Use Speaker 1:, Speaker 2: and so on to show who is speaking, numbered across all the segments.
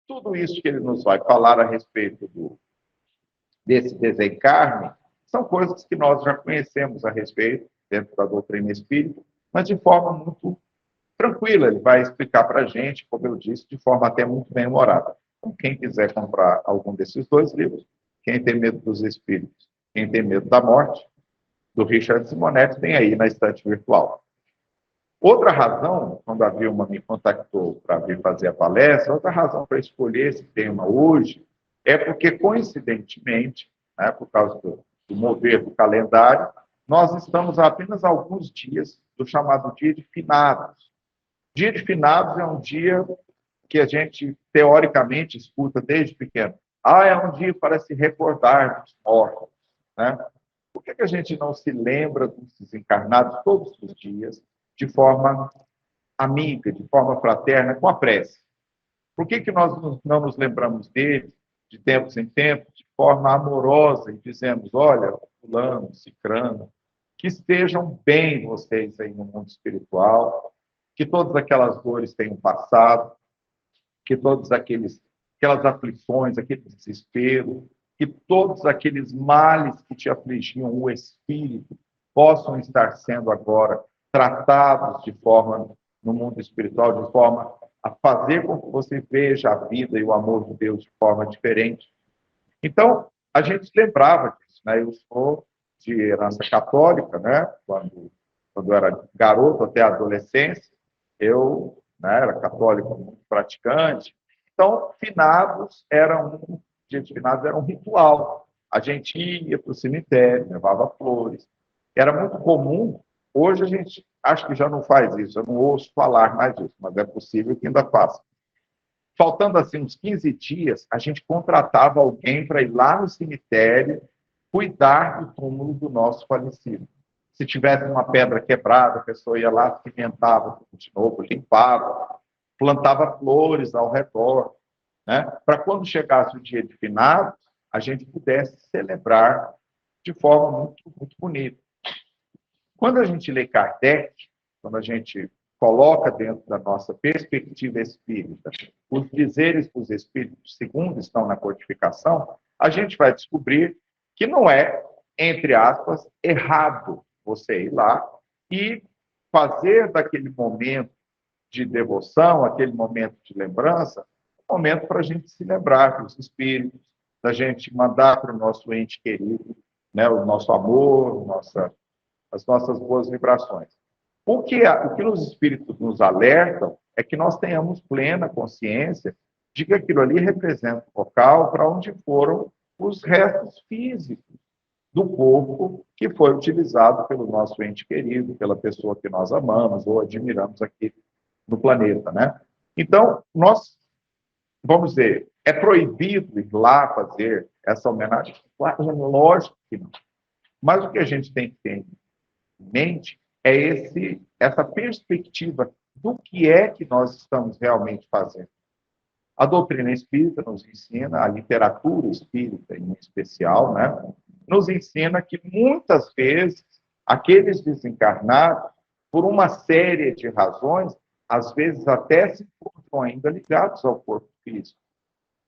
Speaker 1: tudo isso que ele nos vai falar a respeito desse desencarne são coisas que nós já conhecemos a respeito dentro da doutrina espírita, mas de forma muito tranquila. Ele vai explicar para a gente, como eu disse, de forma até muito bem-humorada. Então, quem quiser comprar algum desses dois livros, Quem Tem Medo dos Espíritos, Quem Tem Medo da Morte, do Richard Simonetti, tem aí na estante virtual. Outra razão, quando a Vilma me contactou para vir fazer a palestra, outra razão para escolher esse tema hoje é porque, coincidentemente, né, por causa do mover do calendário, nós estamos a apenas alguns dias do chamado Dia de Finados. Dia de Finados é um dia que a gente, teoricamente, escuta desde pequeno. É um dia para se recordar dos mortos. Né? Por que a gente não se lembra dos desencarnados todos os dias, de forma amiga, de forma fraterna, com a prece? Por que nós não nos lembramos deles, de tempos em tempos, de forma amorosa, e dizemos, olha, fulano, cicrano, que estejam bem vocês aí no mundo espiritual, que todas aquelas dores tenham passado, que todas aquelas aflições, aquele desespero, que todos aqueles males que te afligiam o espírito possam estar sendo agora tratados de forma, no mundo espiritual, de forma a fazer com que você veja a vida e o amor de Deus de forma diferente. Então, a gente se lembrava disso, né? Eu sou de herança católica, né? Quando era garoto até a adolescência, eu, né, era católico muito praticante. Então, dia de finados era um ritual. A gente ia para o cemitério, levava flores. Era muito comum. Hoje a gente acho que já não faz isso, eu não ouço falar mais disso, mas é possível que ainda faça. Faltando assim uns 15 dias, a gente contratava alguém para ir lá no cemitério cuidar do túmulo do nosso falecido. Se tivesse uma pedra quebrada, a pessoa ia lá, cimentava de novo, limpava, plantava flores ao redor, né? Para quando chegasse o dia de finados, a gente pudesse celebrar de forma muito, muito bonita. Quando a gente lê Kardec, quando a gente coloca dentro da nossa perspectiva espírita os dizeres dos espíritos, segundo estão na codificação, a gente vai descobrir que não é, entre aspas, errado você ir lá e fazer daquele momento de devoção, aquele momento de lembrança, um momento para a gente se lembrar dos espíritos, da gente mandar para o nosso ente querido, né, o nosso amor, as nossas boas vibrações. O que os espíritos nos alertam é que nós tenhamos plena consciência de que aquilo ali representa o local para onde foram os restos físicos do corpo que foi utilizado pelo nosso ente querido, pela pessoa que nós amamos ou admiramos aqui no planeta, né? Então, vamos dizer, é proibido ir lá fazer essa homenagem? Lógico que não. Mas o que a gente tem que ter em mente é essa perspectiva do que é que nós estamos realmente fazendo. A doutrina espírita nos ensina, a literatura espírita em especial, né, nos ensina que muitas vezes aqueles desencarnados, por uma série de razões, às vezes até se encontram ainda ligados ao corpo físico,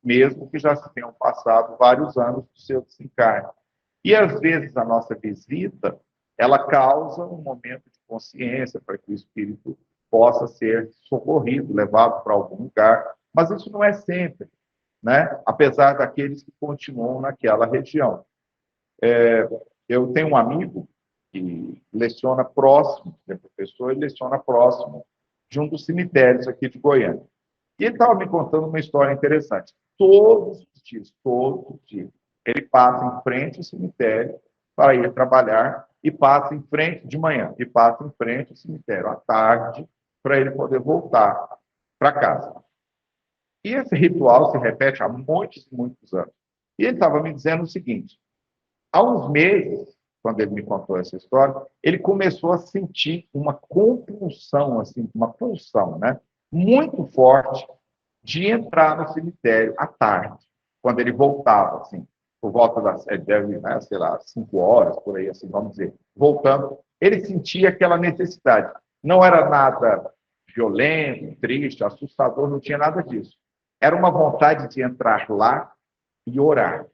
Speaker 1: mesmo que já se tenham passado vários anos do seu desencarne. E às vezes a nossa visita ela causa um momento de consciência para que o espírito possa ser socorrido, levado para algum lugar. Mas isso não é sempre, né? Apesar daqueles que continuam naquela região. Eu tenho um amigo que leciona próximo, é professor, ele leciona próximo de um dos cemitérios aqui de Goiânia. E ele estava me contando uma história interessante. Todos os dias, ele passa em frente ao cemitério para ir trabalhar e passa em frente de manhã, e passa em frente ao cemitério à tarde, para ele poder voltar para casa. E esse ritual se repete há muitos e muitos anos. E ele estava me dizendo o seguinte, há uns meses, quando ele me contou essa história, ele começou a sentir uma compulsão, assim, uma pulsão, né, muito forte de entrar no cemitério à tarde, quando ele voltava, assim, por volta das, né, sei lá, 5 horas, por aí, assim, vamos dizer, voltando, ele sentia aquela necessidade. Não era nada violento, triste, assustador, não tinha nada disso. era uma vontade de entrar lá e orar.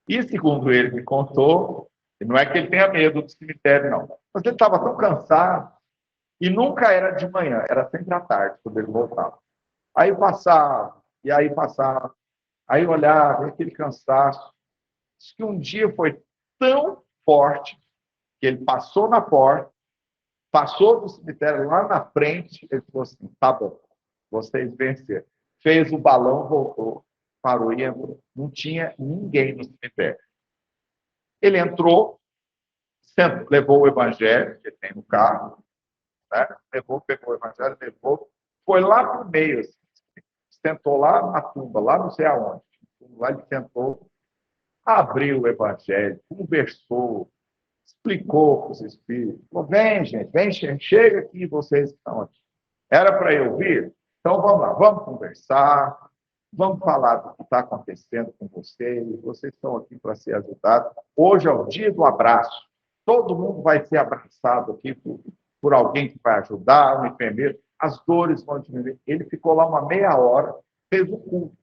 Speaker 1: E, segundo ele me contou, não é que ele tenha medo do cemitério, não, mas ele estava tão cansado, e nunca era de manhã, era sempre à tarde, quando ele voltava. Aí passava, e aí passava, aí olhava, aquele cansaço. Diz que um dia foi tão forte que ele passou na porta, passou do cemitério lá na frente, ele falou assim, tá bom, vocês venceram. Fez o balão, voltou, parou e entrou. Não tinha ninguém no cemitério. Ele entrou, levou o evangelho, que ele tem no carro, né? Pegou o evangelho, levou, foi lá para o meio, assim, sentou lá na tumba, lá não sei aonde. Lá ele sentou, abriu o evangelho, conversou, explicou para os espíritos. Falou, vem, gente, vem, chega aqui, vocês estão aqui. Era para eu vir? Então vamos lá, vamos conversar, vamos falar do que está acontecendo com vocês estão aqui para ser ajudados. Hoje é o dia do abraço. Todo mundo vai ser abraçado aqui por alguém que vai ajudar, um enfermeiro. As dores vão diminuir. Ele ficou lá uma meia hora, fez o culto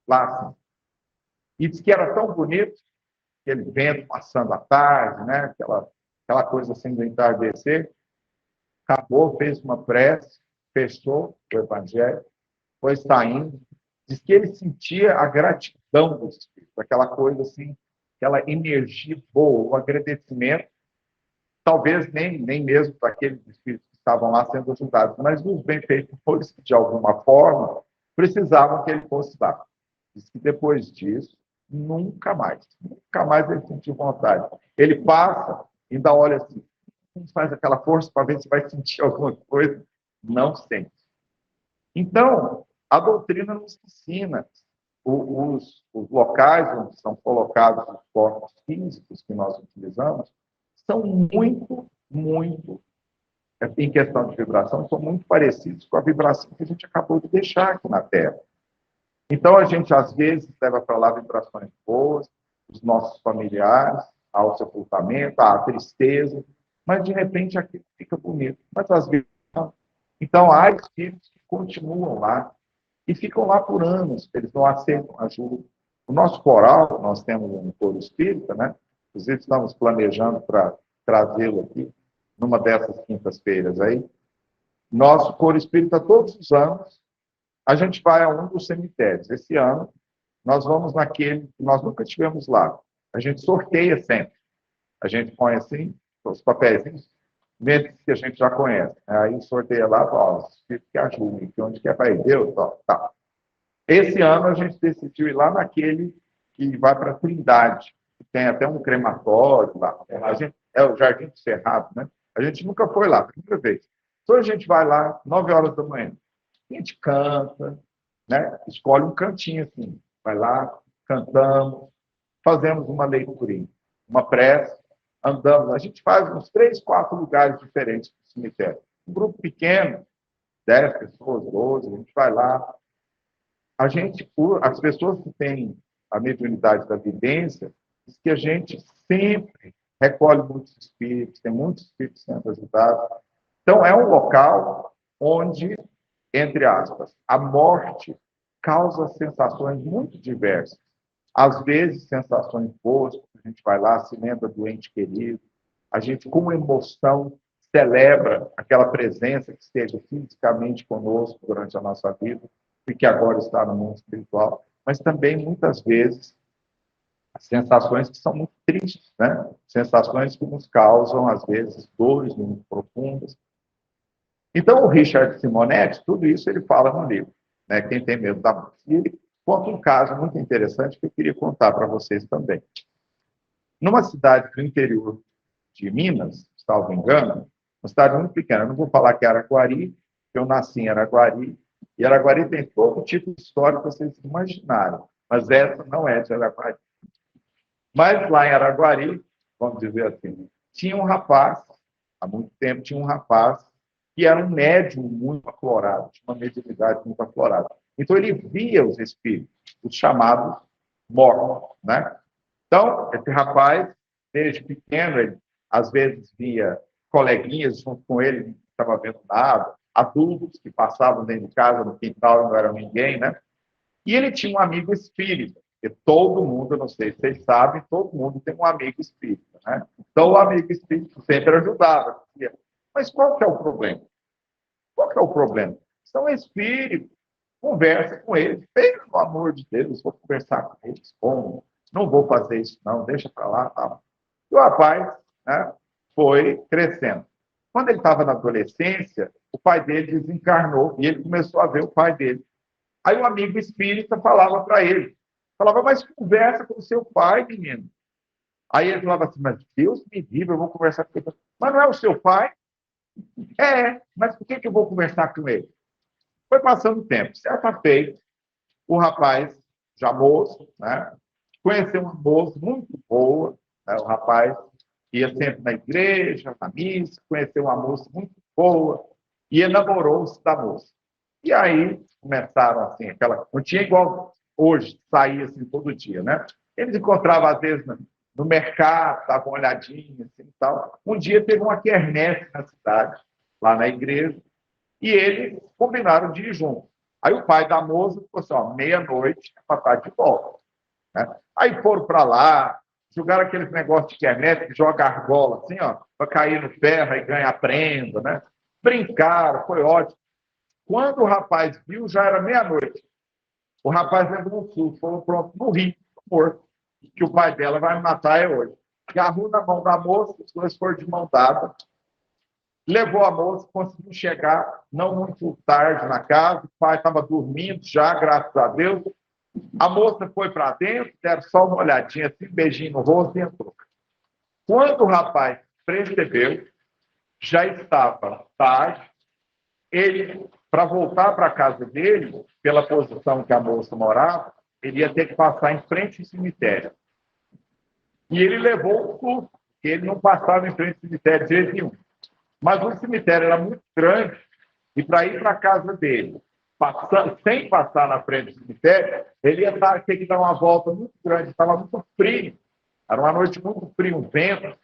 Speaker 1: lá. Assim. E disse que era tão bonito, aquele vento passando à tarde, né? aquela coisa assim do entardecer. Acabou, fez uma prece, fechou o evangelho, foi saindo. Diz que ele sentia a gratidão do Espírito, aquela coisa assim, aquela energia boa, o agradecimento, talvez nem mesmo para aqueles espíritos que estavam lá sendo ajudados, mas dos benfeitores que, de alguma forma, precisavam que ele fosse lá. Diz que depois disso, nunca mais ele sentiu vontade. Ele passa, ainda olha assim, faz aquela força para ver se vai sentir alguma coisa, não sente. Então, a doutrina nos ensina os locais onde são colocados os corpos físicos que nós utilizamos são muito, em questão de vibração, são muito parecidos com a vibração que a gente acabou de deixar aqui na Terra. Então, a gente, às vezes, leva para lá vibrações boas, os nossos familiares, ao sepultamento, à tristeza, mas, de repente, aquilo fica bonito. Mas, às vezes, não. Então, há espíritos que continuam lá e ficam lá por anos, eles não aceitam ajuda. O nosso coral, nós temos um coro espírita, né? Inclusive, estamos planejando para trazê-lo aqui, numa dessas quintas-feiras aí. Nosso coro espírita, todos os anos, a gente vai a um dos cemitérios. Esse ano, nós vamos naquele que nós nunca tivemos lá. A gente sorteia sempre. A gente põe assim, os papéis, nesses que a gente já conhece. Aí sorteia lá, ó, os espíritos que ajudem, que onde quer vai Deus, ó, tá. Esse ano a gente decidiu ir lá naquele que vai para a Trindade, que tem até um crematório lá. É o Jardim do Cerrado, né? A gente nunca foi lá, primeira vez. Então a gente vai lá, 9 horas da manhã. A gente canta, né? Escolhe um cantinho assim, vai lá, cantamos, fazemos uma leiturinha, uma prece, andamos. A gente faz uns 3, 4 lugares diferentes do cemitério. Um grupo pequeno, 10 pessoas, 12, a gente vai lá. As pessoas que têm a mediunidade da vidência, diz que a gente sempre recolhe muitos espíritos, tem muitos espíritos sendo ajudados. Então, é um local onde, entre aspas, a morte causa sensações muito diversas. Às vezes, sensações boas, a gente vai lá, se lembra do ente querido, a gente, com emoção, celebra aquela presença que esteja fisicamente conosco durante a nossa vida, e que agora está no mundo espiritual, mas também, muitas vezes, sensações que são muito tristes, né? Sensações que nos causam, às vezes, dores muito profundas. Então, o Richard Simonetti, tudo isso ele fala no livro, né? Quem tem medo da morte. E ele conta um caso muito interessante que eu queria contar para vocês também. Numa cidade do interior de Minas, salvo engano, uma cidade muito pequena, eu não vou falar que é Araguari, eu nasci em Araguari, e Araguari tem todo tipo de história que vocês imaginaram, mas essa não é de Araguari. Mas lá em Araguari, vamos dizer assim, tinha um rapaz, há muito tempo tinha um rapaz, que era um médium muito aflorado, tinha uma mediunidade muito aflorada. Então ele via os espíritos, os chamados mortos, né? Então, esse rapaz, desde pequeno, ele às vezes via coleguinhas junto com ele, não estava vendo nada, adultos que passavam dentro de casa, no quintal, e não era ninguém, né? E ele tinha um amigo espírita, porque todo mundo, eu não sei se vocês sabem, todo mundo tem um amigo espírita, né? Então, o amigo espírita sempre ajudava. Mas qual que é o problema? Qual que é o problema? São espíritos, conversa com eles, pelo amor de Deus, vou conversar com eles, como? Não vou fazer isso, não, deixa para lá, tá? E o rapaz, né, foi crescendo. Quando ele estava na adolescência, o pai dele desencarnou e ele começou a ver o pai dele. Aí um amigo espírita falava para ele, falava, mas conversa com o seu pai, menino. Aí ele falava assim, mas Deus me livre, eu vou conversar com ele. Mas não é o seu pai? É, mas por que eu vou conversar com ele? Foi passando o tempo. Certa feita, o rapaz, já moço, né, conheceu uma moça muito boa, né, o rapaz ia sempre na igreja, na missa, conheceu uma moça muito boa e enamorou-se da moça. E aí começaram assim, aquela. Não tinha igual hoje, saía assim todo dia, né? Eles encontravam, às vezes, no mercado, davam uma olhadinha assim e tal. Um dia teve uma quermesse na cidade, lá na igreja, e eles combinaram de ir juntos. Aí o pai da moça falou assim: ó, meia-noite é para estar de volta. Né? Aí foram para lá, jogaram aqueles negócios de quermesse que joga argola assim, ó, para cair no ferro e ganhar prenda, né? Brincaram, foi ótimo. Quando o rapaz viu, já era meia-noite. O rapaz levou um susto, falou: pronto, morri, morto. Que o pai dela vai me matar é hoje. Agarrou na mão da moça, os dois foram de mão dada, levou a moça, conseguiu chegar não muito tarde na casa, o pai estava dormindo já, graças a Deus. A moça foi para dentro, deram só uma olhadinha, assim, um beijinho no rosto e entrou. Quando o rapaz percebeu, já estava tarde, ele, para voltar para a casa dele, pela posição que a moça morava, ele ia ter que passar em frente ao cemitério. E ele levou o susto, porque ele não passava em frente ao cemitério de jeito nenhum. Mas o cemitério era muito grande, e para ir para a casa dele, sem passar na frente do cemitério, ele ia ter que dar uma volta muito grande, estava muito frio. Era uma noite muito fria, um vento.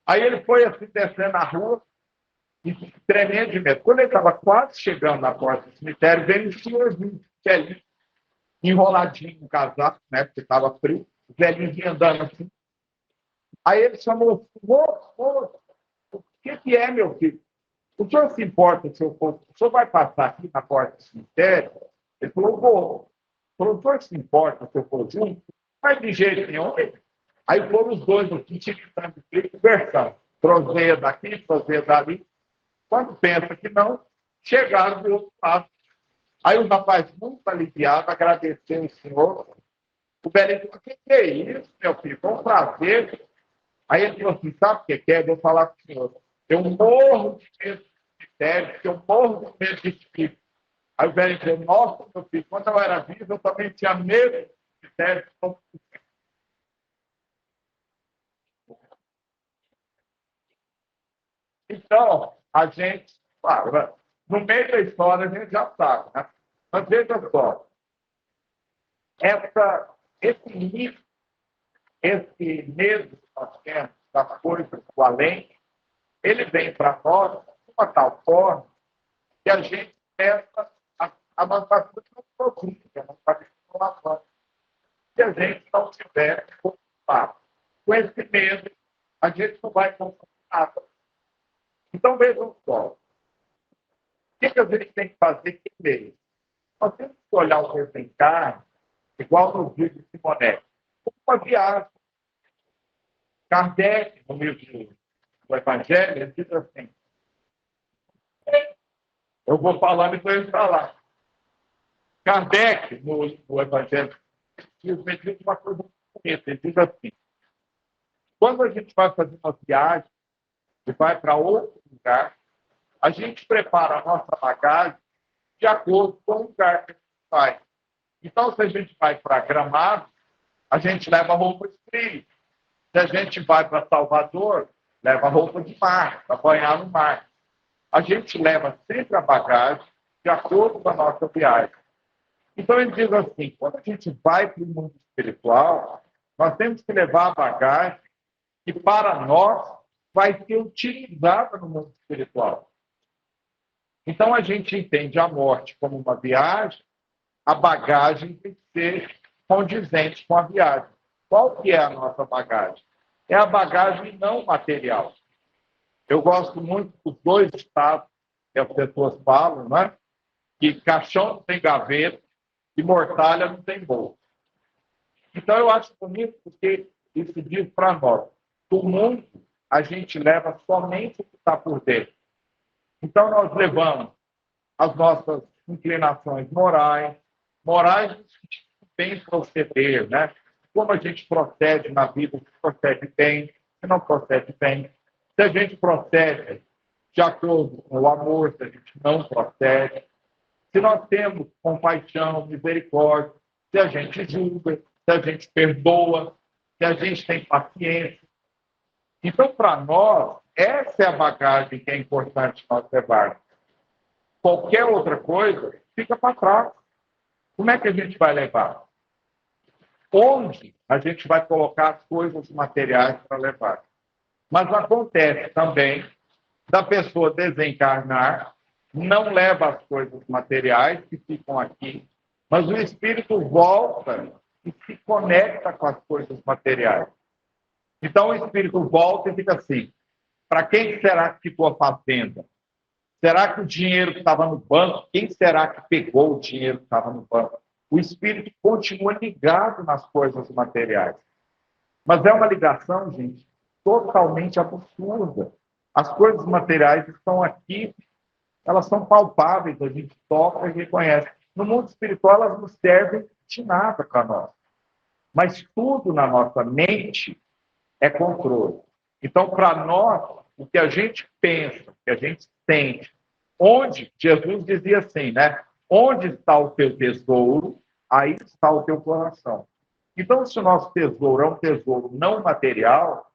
Speaker 1: Aí ele foi assim, descendo a rua, e tremendo de medo. Quando ele estava quase chegando na porta do cemitério, veio um senhorzinho, velhinho, enroladinho no casaco, né, porque estava frio, o velhinho vinha andando assim. Aí ele chamou: moço, moço, o que é, meu filho? O senhor se importa se eu for? O senhor vai passar aqui na porta do cemitério? Ele falou: vou. Falou: o senhor se importa se eu for junto? Mas de jeito nenhum. Aí foram os dois aqui, conversando. Trozeia daqui, trozeia dali. Quando pensa que não, chegaram do outro lado. Aí o rapaz, muito aliviado, agradeceu o senhor. O velho falou: o que é isso, meu filho? Foi um prazer. Aí ele falou assim: sabe o que é? Eu vou falar com o senhor. Eu morro de medo de cemitério, porque eu morro de medo de espírito. Aí o velho falou: nossa, meu filho, quando eu era vivo, eu também tinha medo de cemitério. Então, a gente, claro, no meio da história a gente já sabe, né? Mas veja só, esse mito, esse medo que nós temos das coisas do além, ele vem para nós de uma tal forma que a gente começa a mandar tudo para o não para a se a gente não tiver preocupado com esse medo, a gente não vai conseguir nada. Então, vejam só, o que a gente tem que fazer que medo? Nós temos que olhar o desencarne, igual no livro de Simonetti, como uma viagem. Kardec, no livro do Evangelho, ele diz assim: eu vou falando e vou ele falar. Kardec, no Evangelho, diz uma coisa muito bonita. Ele diz assim: quando a gente vai fazer uma viagem e vai para outro lugar, a gente prepara a nossa bagagem de acordo com o lugar que a gente vai. Então, se a gente vai para Gramado, a gente leva roupa de frio. Se a gente vai para Salvador, leva roupa de mar, para banhar no mar. A gente leva sempre a bagagem de acordo com a nossa viagem. Então, ele diz assim: quando a gente vai para o mundo espiritual, nós temos que levar a bagagem que, para nós, vai ser utilizada no mundo espiritual. Então, a gente entende a morte como uma viagem, a bagagem tem que ser condizente com a viagem. Qual que é a nossa bagagem? É a bagagem não material. Eu gosto muito dos dois estados que as pessoas falam, né? Que caixão não tem gaveta e mortalha não tem bolsa. Então, eu acho bonito porque isso diz para nós. Do mundo, a gente leva somente o que está por dentro. Então, nós levamos as nossas inclinações morais bem proceder, né? Como a gente procede na vida, se procede bem, se não procede bem. Se a gente procede de acordo com o amor, se a gente não procede. Se nós temos compaixão, misericórdia, se a gente julga, se a gente perdoa, se a gente tem paciência. Então, para nós, essa é a bagagem que é importante nós levarmos. Qualquer outra coisa fica para trás. Como é que a gente vai levar? Onde a gente vai colocar as coisas materiais para levar? Mas acontece também da pessoa desencarnar, não leva as coisas materiais que ficam aqui, mas o espírito volta e se conecta com as coisas materiais. Então o espírito volta e fica assim: para quem será que ficou a fazenda? Será que o dinheiro que estava no banco, quem será que pegou o dinheiro que estava no banco? O espírito continua ligado nas coisas materiais. Mas é uma ligação, gente, totalmente absurda. As coisas materiais estão aqui, elas são palpáveis, a gente toca e reconhece. No mundo espiritual, elas não servem de nada para nós. Mas tudo na nossa mente é controle. Então, para nós, o que a gente pensa, o que a gente sente, onde, Jesus dizia assim, né? Onde está o teu tesouro, aí está o teu coração. Então, se o nosso tesouro é um tesouro não material,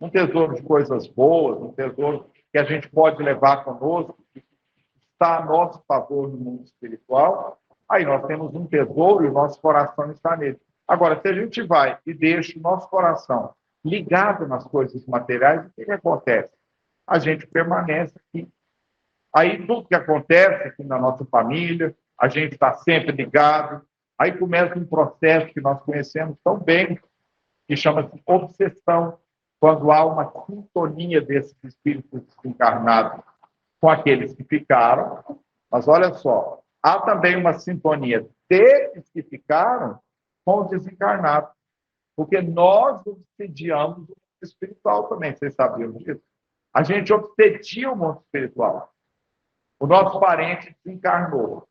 Speaker 1: um tesouro de coisas boas, um tesouro que a gente pode levar conosco, que está a nosso favor no mundo espiritual, aí nós temos um tesouro e o nosso coração está nele. Agora, se a gente vai e deixa o nosso coração ligado nas coisas materiais, o que acontece? A gente permanece aqui. Aí tudo que acontece aqui na nossa família, a gente está sempre ligado. Aí começa um processo que nós conhecemos tão bem, que chama-se obsessão, quando há uma sintonia desses espíritos desencarnados com aqueles que ficaram. Mas olha só, há também uma sintonia desses que ficaram com os desencarnados, porque nós obsediamos o mundo espiritual também, vocês sabiam disso? A gente obsedia o mundo espiritual. O nosso parente desencarnou.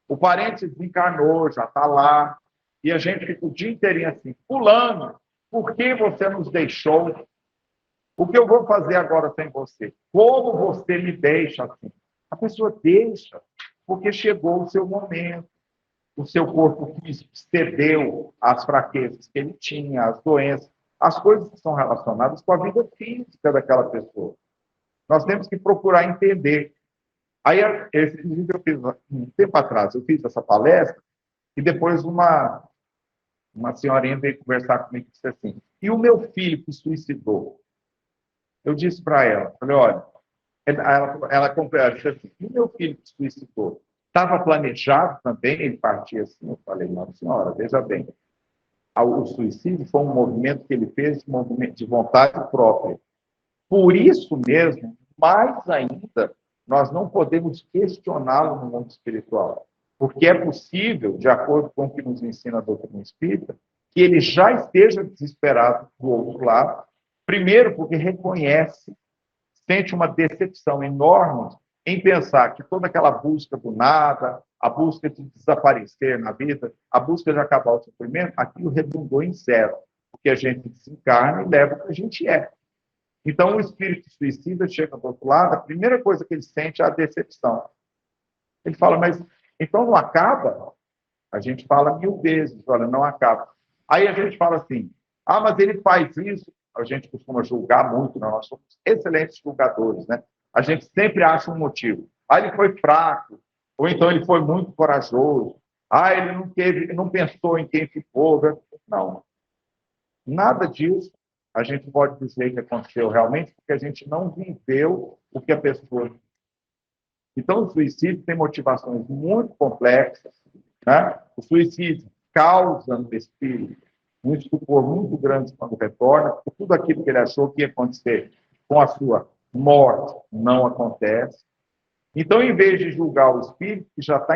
Speaker 1: O parente desencarnou, já está lá, e a gente fica o dia inteirinho assim: fulano, por que você nos deixou? O que eu vou fazer agora sem você? Como você me deixa assim? A pessoa deixa, porque chegou o seu momento. O seu corpo físico cedeu às fraquezas que ele tinha, às doenças, as coisas que são relacionadas com a vida física daquela pessoa. Nós temos que procurar entender. Aí, eu fiz, um tempo atrás, eu fiz essa palestra e depois uma senhorinha veio conversar comigo e disse assim: e o meu filho que suicidou? Eu disse para ela, falei, olha, ela disse assim: e o meu filho que suicidou? Estava planejado também ele partir assim? Eu falei, não, senhora, veja bem, o suicídio foi um movimento que ele fez, um movimento de vontade própria. Por isso mesmo, mais ainda, nós não podemos questioná-lo no mundo espiritual. Porque é possível, de acordo com o que nos ensina a doutrina espírita, que ele já esteja desesperado do outro lado, primeiro porque reconhece, sente uma decepção enorme em pensar que toda aquela busca do nada, a busca de desaparecer na vida, a busca de acabar o sofrimento, aquilo redundou em zero, porque a gente desencarna e leva o que a gente é. Então, o espírito suicida chega do outro lado, a primeira coisa que ele sente é a decepção. Ele fala, mas então não acaba? A gente fala 1000 vezes, olha, não acaba. Aí a gente fala assim, ah, mas ele faz isso. A gente costuma julgar muito, nós somos excelentes julgadores, né? A gente sempre acha um motivo. Ah, ele foi fraco, ou então ele foi muito corajoso. Ah, ele não pensou em quem ficou. Não, nada disso a gente pode dizer que aconteceu realmente, porque a gente não viveu o que a pessoa. Então, o suicídio tem motivações muito complexas, né? O suicídio causa no espírito um estupor muito grande quando retorna, porque tudo aquilo que ele achou que ia acontecer com a sua morte não acontece. Então, em vez de julgar o espírito, que já está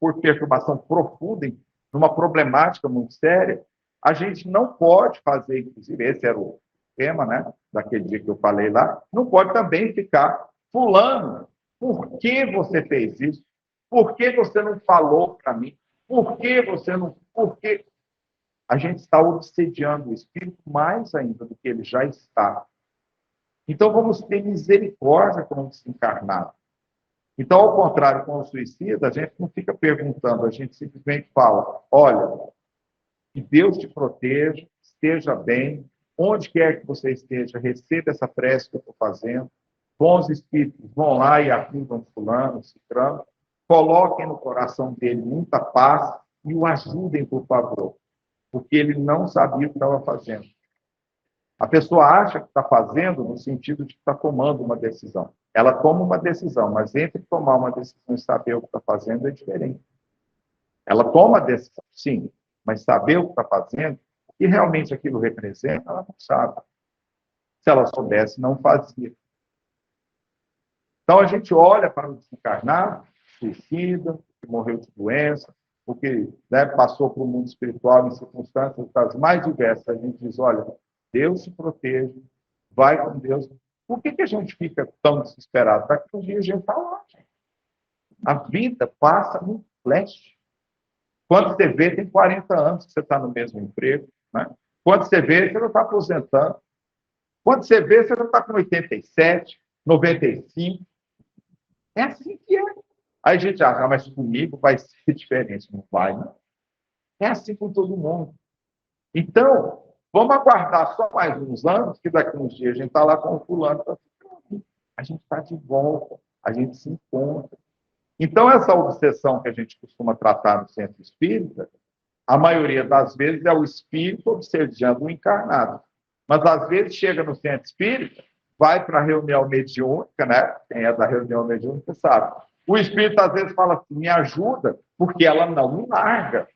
Speaker 1: por perturbação profunda, numa problemática muito séria, a gente não pode fazer, inclusive, esse era o tema, né, daquele dia que eu falei lá, não pode também ficar fulano, por que você fez isso? Por que você não falou para mim? Por que você não... Por que... A gente está obsediando o espírito mais ainda do que ele já está. Então, vamos ter misericórdia com o desencarnado. Então, ao contrário, com o suicida, a gente não fica perguntando, a gente simplesmente fala, olha, que Deus te proteja, esteja bem, onde quer que você esteja, receba essa prece que eu estou fazendo, bons espíritos vão lá e ajudam fulano, ciclano, coloquem no coração dele muita paz e o ajudem, por favor, porque ele não sabia o que estava fazendo. A pessoa acha que está fazendo no sentido de que está tomando uma decisão. Ela toma uma decisão, mas entre tomar uma decisão e saber o que está fazendo é diferente. Ela toma a decisão, sim, mas saber o que está fazendo, o que realmente aquilo representa, ela não sabe. Se ela soubesse, não fazia. Então, a gente olha para o desencarnado, suicida, que morreu de doença, o que, né, passou para o mundo espiritual em circunstâncias das mais diversas. A gente diz, olha, Deus te proteja, vai com Deus. Por que a gente fica tão desesperado? Para que um dia a gente está lá. A vida passa num flash. Quando você vê, tem 40 anos que você está no mesmo emprego. Né? Quando você vê, você não está aposentando. Quando você vê, você já está com 87, 95. É assim que é. Aí a gente acha, mas comigo vai ser diferente. Não vai, não. É assim com todo mundo. Então, vamos aguardar só mais uns anos, que daqui a uns dias a gente está lá com o fulano. A gente está de volta, a gente se encontra. Então, essa obsessão que a gente costuma tratar no centro espírita, a maioria das vezes é o espírito obsediando o encarnado. Mas, às vezes, chega no centro espírita, vai para a reunião mediúnica, né? Quem é da reunião mediúnica sabe. O espírito, às vezes, fala assim, me ajuda, porque ela não me larga.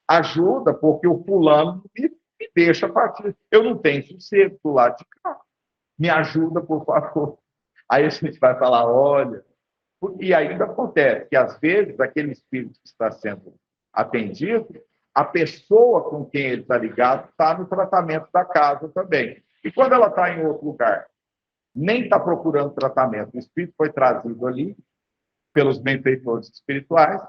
Speaker 1: Ajuda, porque o fulano me deixa partir. Eu não tenho sossego do lado de cá. Me ajuda, por favor. Aí a gente vai falar, olha... E ainda acontece que, às vezes, aquele espírito que está sendo atendido, a pessoa com quem ele está ligado está no tratamento da casa também. E quando ela está em outro lugar, nem está procurando tratamento, o espírito foi trazido ali pelos benfeitores espirituais,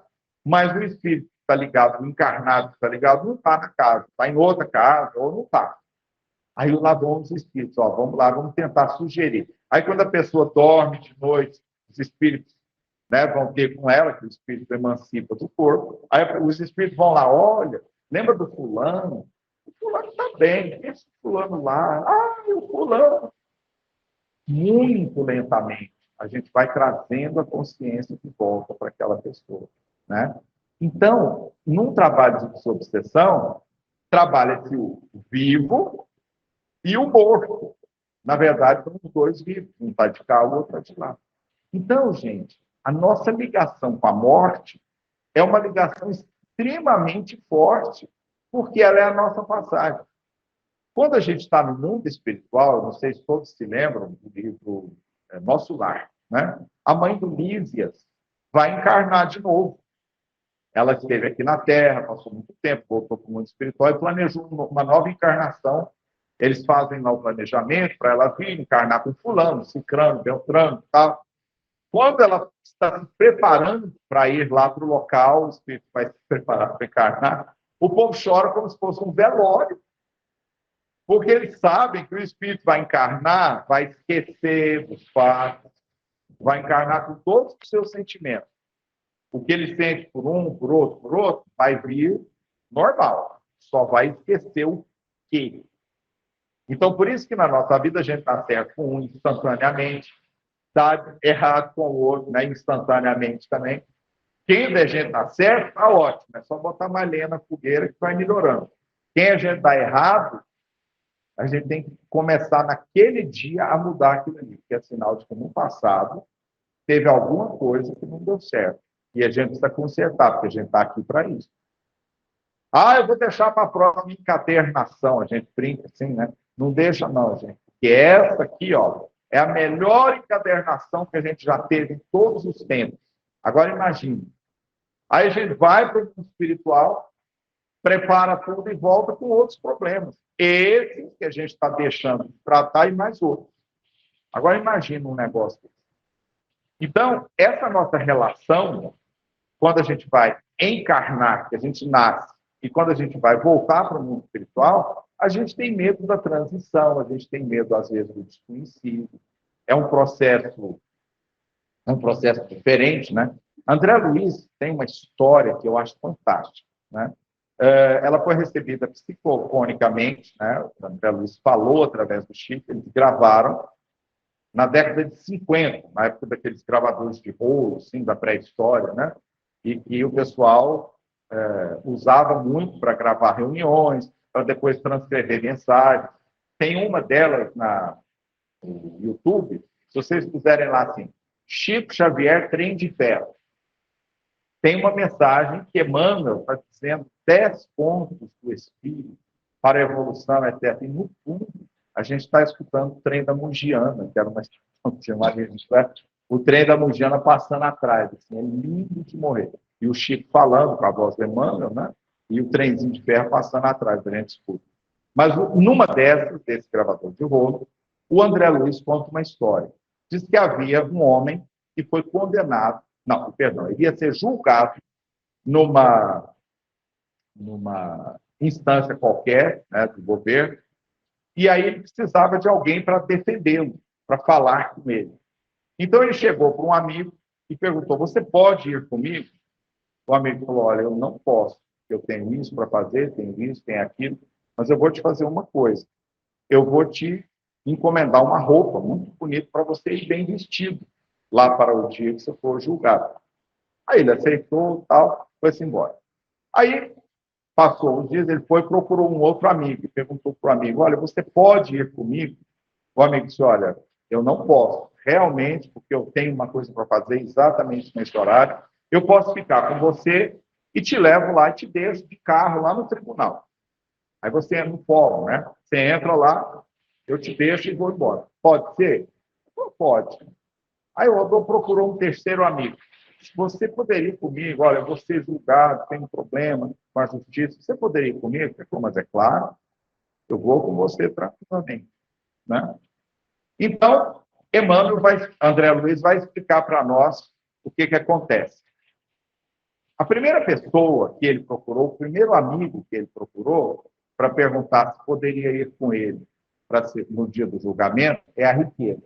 Speaker 1: mas o espírito que está ligado, o encarnado que está ligado, não está na casa, está em outra casa ou não está. Aí lá vão os espíritos, ó, vamos lá, vamos tentar sugerir. Aí quando a pessoa dorme de noite, os espíritos, né, vão ter com ela, que o espírito emancipa do corpo, aí os espíritos vão lá, olha, lembra do fulano? O fulano está bem, esse fulano lá, o fulano. Muito lentamente, a gente vai trazendo a consciência de volta para aquela pessoa, né? Então, num trabalho de desobsessão, trabalha-se o vivo e o morto. Na verdade, são os dois vivos, um está de cá, o outro está de lá. Então, gente, a nossa ligação com a morte é uma ligação extremamente forte, porque ela é a nossa passagem. Quando a gente está no mundo espiritual, não sei se todos se lembram do livro Nosso Lar, né? A mãe do Lísias vai encarnar de novo. Ela esteve aqui na Terra, passou muito tempo, voltou para o mundo espiritual e planejou uma nova encarnação. Eles fazem lá o planejamento para ela vir encarnar com fulano, cicrano, beltrano e tal. Quando ela está se preparando para ir lá para o local, o espírito vai se preparar para encarnar, o povo chora como se fosse um velório. Porque eles sabem que o espírito vai encarnar, vai esquecer dos fatos, vai encarnar com todos os seus sentimentos. O que ele sente por um, por outro, vai vir normal. Só vai esquecer o quê. Então, por isso que na nossa vida a gente está certo com um instantaneamente, está errado com o outro, né? Instantaneamente também. Quem a gente está certo, está ótimo. É só botar mais lenha na fogueira que vai melhorando. Quem a gente está errado, a gente tem que começar naquele dia a mudar aquilo ali, que é sinal de que no passado teve alguma coisa que não deu certo. E a gente precisa consertar, porque a gente está aqui para isso. Ah, eu vou deixar para a próxima encadernação. A gente brinca assim, né? Não deixa, não, gente. Porque essa aqui, ó, é a melhor encadernação que a gente já teve em todos os tempos. Agora imagine. Aí a gente vai para o mundo espiritual, prepara tudo e volta com outros problemas. Esse que a gente está deixando de tratar e mais outros. Agora imagine um negócio. Então, essa nossa relação, quando a gente vai encarnar, que a gente nasce, e quando a gente vai voltar para o mundo espiritual, a gente tem medo da transição, a gente tem medo, às vezes, do desconhecido. É um processo diferente, né? André Luiz tem uma história que eu acho fantástica, né? Ela foi recebida psicofonicamente, né? O André Luiz falou através do Chico, eles gravaram na década de 50, na época daqueles gravadores de rolo, assim, da pré-história, né? E que o pessoal usava muito para gravar reuniões, para depois transcrever mensagens. Tem uma delas no YouTube, se vocês puserem lá assim, Chico Xavier, Trem de Ferro. Tem uma mensagem que Emmanuel está dizendo 10 pontos do Espírito para a evolução eterna. E, no fundo, a gente está escutando o trem da Mugiana, que era uma estação que chamava o trem da Mugiana passando atrás. Assim, é lindo de morrer. E o Chico falando com a voz de Emmanuel, né? E o trenzinho de ferro passando atrás, a gente escuta. Mas, numa desse gravador de rolo, o André Luiz conta uma história. Diz que havia um homem que foi condenado, não, perdão, ele ia ser julgado numa instância qualquer, né, do governo, e aí ele precisava de alguém para defendê-lo, para falar com ele. Então ele chegou para um amigo e perguntou: você pode ir comigo? O amigo falou: olha, eu não posso, eu tenho isso para fazer, tenho isso, tenho aquilo, mas eu vou te fazer uma coisa, eu vou te encomendar uma roupa muito bonita para você ir bem vestido lá para o dia que você for julgado. Aí ele aceitou, tal, foi-se embora. Aí passou os dias, ele foi e procurou um outro amigo e perguntou para o amigo: olha, você pode ir comigo? O amigo disse: olha, eu não posso, realmente, porque eu tenho uma coisa para fazer exatamente nesse horário, eu posso ficar com você e te levo lá e te deixo de carro lá no tribunal. Aí você é no fórum, né? Você entra lá, eu te deixo e vou embora. Pode ser? Não pode. Aí o Odô procurou um terceiro amigo. Você poderia ir comigo? Olha, eu vou ser julgado, tem um problema com a justiça. Você poderia ir comigo? Ele falou: mas é claro, eu vou com você tranquilamente, né? Então, André Luiz vai explicar para nós o que acontece. A primeira pessoa que ele procurou, o primeiro amigo que ele procurou para perguntar se poderia ir com ele no dia do julgamento, é a riqueza.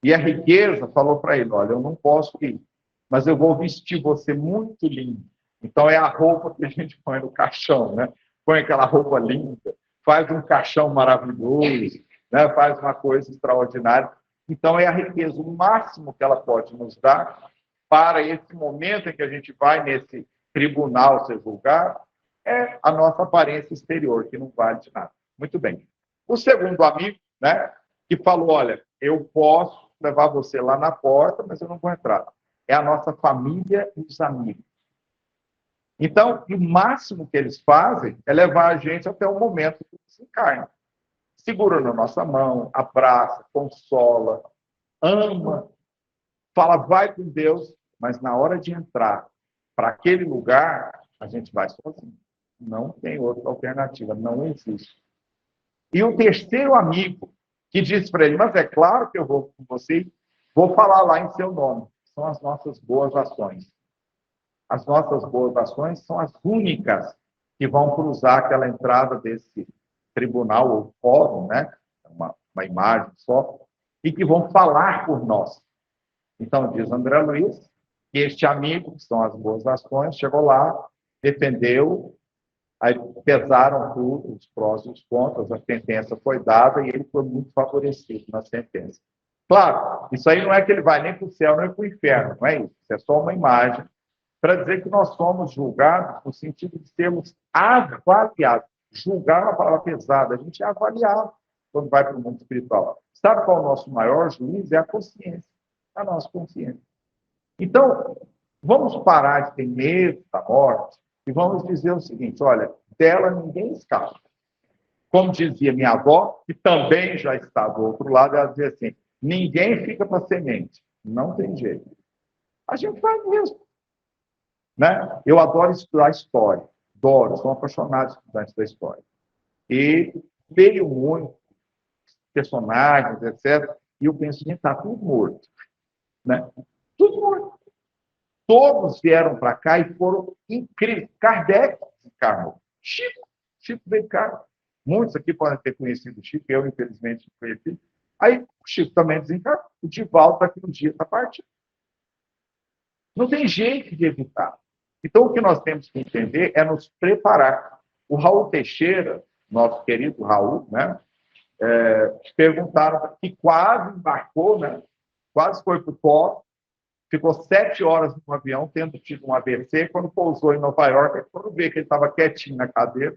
Speaker 1: E a riqueza falou para ele: olha, eu não posso ir, mas eu vou vestir você muito lindo. Então é a roupa que a gente põe no caixão, né? Põe aquela roupa linda, faz um caixão maravilhoso, né? Faz uma coisa extraordinária. Então é a riqueza, o máximo que ela pode nos dar para esse momento em que a gente vai nesse tribunal ser julgado, é a nossa aparência exterior, que não vale de nada. Muito bem. O segundo amigo, né, que falou: olha, eu posso levar você lá na porta, mas eu não vou entrar. É a nossa família e os amigos. Então, o máximo que eles fazem é levar a gente até o momento que se encarna. Segura na nossa mão, abraça, consola, ama, fala, vai com Deus, mas na hora de entrar para aquele lugar, a gente vai sozinho. Não tem outra alternativa, não existe. E o terceiro amigo, que disse para ele: mas é claro que eu vou com você, vou falar lá em seu nome. São as nossas boas ações. As nossas boas ações são as únicas que vão cruzar aquela entrada desse tribunal ou fórum, né? Uma imagem só, e que vão falar por nós. Então, diz André Luiz, que este amigo, que são as boas ações, chegou lá, defendeu, aí pesaram tudo, os prós e os contras, a sentença foi dada e ele foi muito favorecido na sentença. Claro, isso aí não é que ele vai nem para o céu, nem para o inferno, não é isso. Isso é só uma imagem para dizer que nós somos julgados no sentido de sermos avaliados. Julgar é uma palavra pesada, a gente é avaliado quando vai para o mundo espiritual. Sabe qual é o nosso maior juiz? É a consciência. a nossa consciência. Então, vamos parar de ter medo da morte e vamos dizer o seguinte, olha, dela ninguém escapa. Como dizia minha avó, que também já está do outro lado, ela dizia assim, ninguém fica para semente, não tem jeito. A gente vai mesmo. Né? Eu adoro estudar história, adoro, sou apaixonado por estudar da história. E leio muito personagens, etc. E eu penso, gente, está tudo morto. Né? Tudo morto. Todos vieram para cá e foram incríveis. Kardec encarnou. Chico veio cá. Muitos aqui podem ter conhecido o Chico, eu, infelizmente, não conheci. Aí o Chico também desencarnou. O Divaldo, daqui um dia, está partindo. Não tem jeito de evitar. Então, o que nós temos que entender é nos preparar. O Raul Teixeira, nosso querido Raul, né, perguntaram que quase embarcou, né, quase foi para o pó, ficou 7 horas no avião, tendo tido um AVC, quando pousou em Nova York, foram ver que ele estava quietinho na cadeira,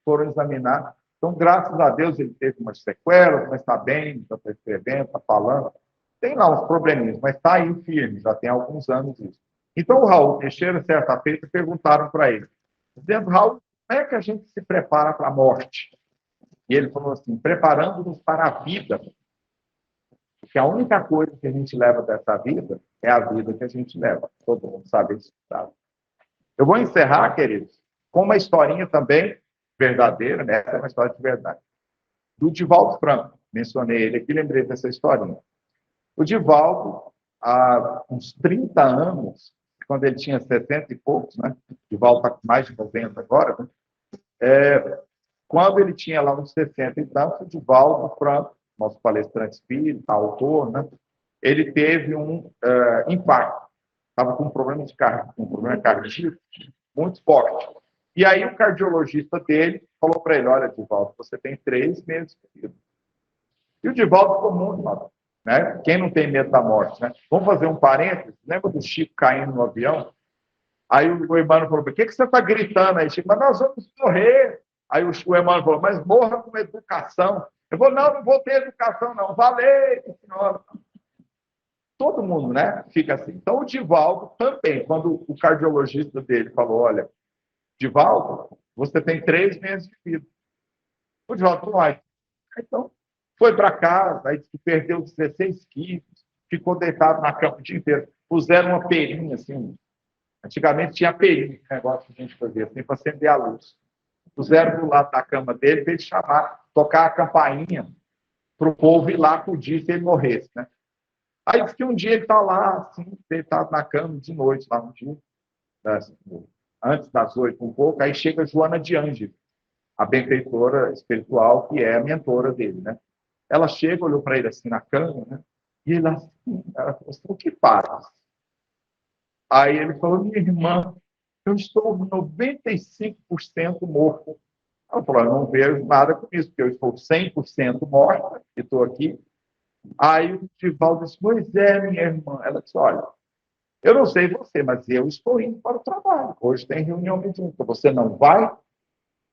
Speaker 1: foram examinar. Então, graças a Deus, ele teve umas sequelas, mas está bem, está escrevendo, está falando. Tem lá uns probleminhas, mas está aí firme, já tem alguns anos isso. Então, o Raul Teixeira, certa feita, perguntaram para ele, dizendo, Raul, como é que a gente se prepara para a morte? E ele falou assim, preparando-nos para a vida. Porque a única coisa que a gente leva dessa vida é a vida que a gente leva. Todo mundo sabe isso. Sabe? Eu vou encerrar, queridos, com uma historinha também verdadeira, né? Essa é uma história de verdade. Do Divaldo Franco. Mencionei ele aqui, lembrei dessa historinha. O Divaldo, há uns 30 anos, quando ele tinha 70 e poucos, né? O Divaldo está com mais de 90 agora, né? Quando ele tinha lá uns 60 e tanto, o Divaldo Franco, nosso palestrante espírita, autor, né? Ele teve um infarto. Estava com um problema cardíaco muito forte. E aí o cardiologista dele falou para ele, olha, Divaldo, você tem 3 meses de vida. E o Divaldo ficou muito mal. Né? Quem não tem medo da morte? Né? Vamos fazer um parênteses. Lembra do Chico caindo no avião? Aí o Emmanuel falou, por que você está gritando aí, Chico? Mas nós vamos morrer. Aí o Emmanuel falou, mas morra com educação. Eu vou, não vou ter educação, não. Valeu, senhora. Todo mundo, né? Fica assim. Então, o Divaldo também, quando o cardiologista dele falou, olha, Divaldo, você tem 3 meses de vida. O Divaldo falou, então, foi para casa, aí perdeu 16 quilos, ficou deitado na cama o dia inteiro. Puseram uma perinha, assim. Antigamente tinha perinha, negócio que a gente fazia, assim, para acender a luz. Puseram do lado da cama dele para ele chamar, tocar a campainha para o povo ir lá acudir se ele morresse, né? Aí diz que um dia ele está lá, assim, deitado na cama de noite, lá no dia, antes das 8 um pouco, aí chega Joana de Ângeles, a benfeitora espiritual, que é a mentora dele, né? Ela chega, olhou para ele assim na cama, né? E ele assim, ela falou assim, o que faz? Aí ele falou, minha irmã, eu estou 95% morto. Ela falou, eu não vejo nada com isso, porque eu estou 100% morta, e estou aqui. Aí o Divaldo disse, pois é, minha irmã. Ela disse, olha, eu não sei você, mas eu estou indo para o trabalho. Hoje tem reunião mediúnica, você não vai?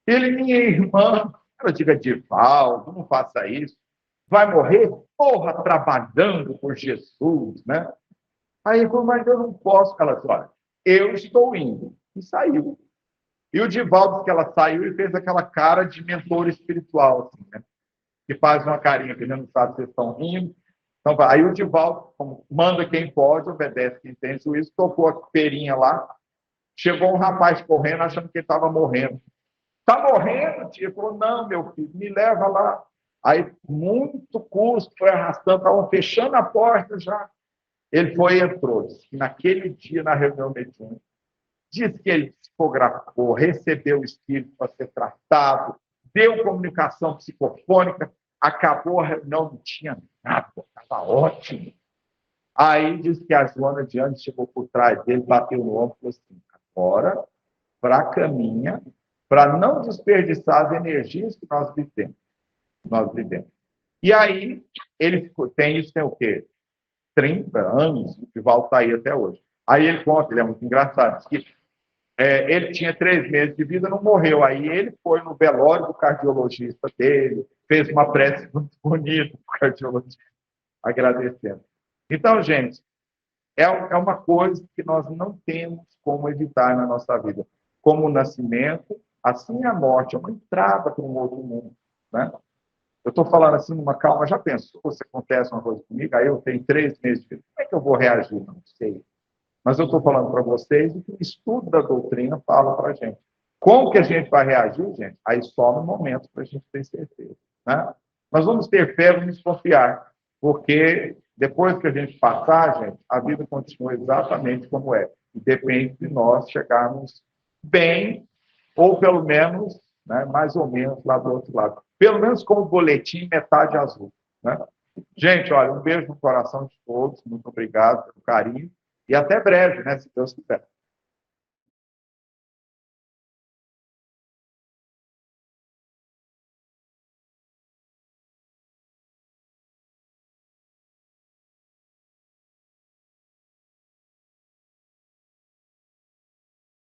Speaker 1: Ele, minha irmã, ela diga, Divaldo, não faça isso. Vai morrer? Porra, trabalhando por Jesus, né? Aí ele falou, mas eu não posso. Ela disse, olha, eu estou indo. E saiu. E o Divaldo, que ela saiu e fez aquela cara de mentor espiritual, assim, né? Que faz uma carinha que não sabe se vocês estão rindo. Então, aí o Divaldo manda quem pode, obedece quem tem juízo, tocou a perinha lá, chegou um rapaz correndo, achando que ele estava morrendo. Está morrendo, tia? Ele falou, não, meu filho, me leva lá. Aí, muito custo, foi arrastando, estavam fechando a porta já. Ele foi e entrou. Disse que naquele dia, na reunião mediúnica, disse que ele psicografou, recebeu o espírito para ser tratado, deu comunicação psicofônica, acabou a reunião, não tinha nada, estava ótimo. Aí disse que a Joana de Andes chegou por trás dele, bateu no ombro e falou assim, agora, para a caminha, para não desperdiçar as energias que nós vivemos. E aí, ele tem isso, tem o quê? 30 anos, o Divaldo está aí até hoje. Aí ele conta, ele é muito engraçado, diz que ele tinha 3 meses de vida, não morreu. Aí ele foi no velório do cardiologista dele, fez uma prece muito bonita para o cardiologista, agradecendo. Então, gente, é uma coisa que nós não temos como evitar na nossa vida. Como o nascimento, assim a morte, é uma entrada para um outro mundo, né? Eu estou falando assim numa calma, já pensou se acontece uma coisa comigo, aí eu tenho 3 meses de vida, como é que eu vou reagir? Não sei. Mas eu estou falando para vocês o que o estudo da doutrina fala para a gente. Como que a gente vai reagir, gente? Aí só no momento para a gente ter certeza. Né? Nós vamos ter fé, vamos confiar, porque depois que a gente passar, gente, a vida continua exatamente como é. E depende de nós chegarmos bem, ou pelo menos, né, mais ou menos, lá do outro lado. Pelo menos com o boletim metade azul. Né? Gente, olha, um beijo no coração de todos, muito obrigado pelo carinho, e até breve, né, se Deus quiser.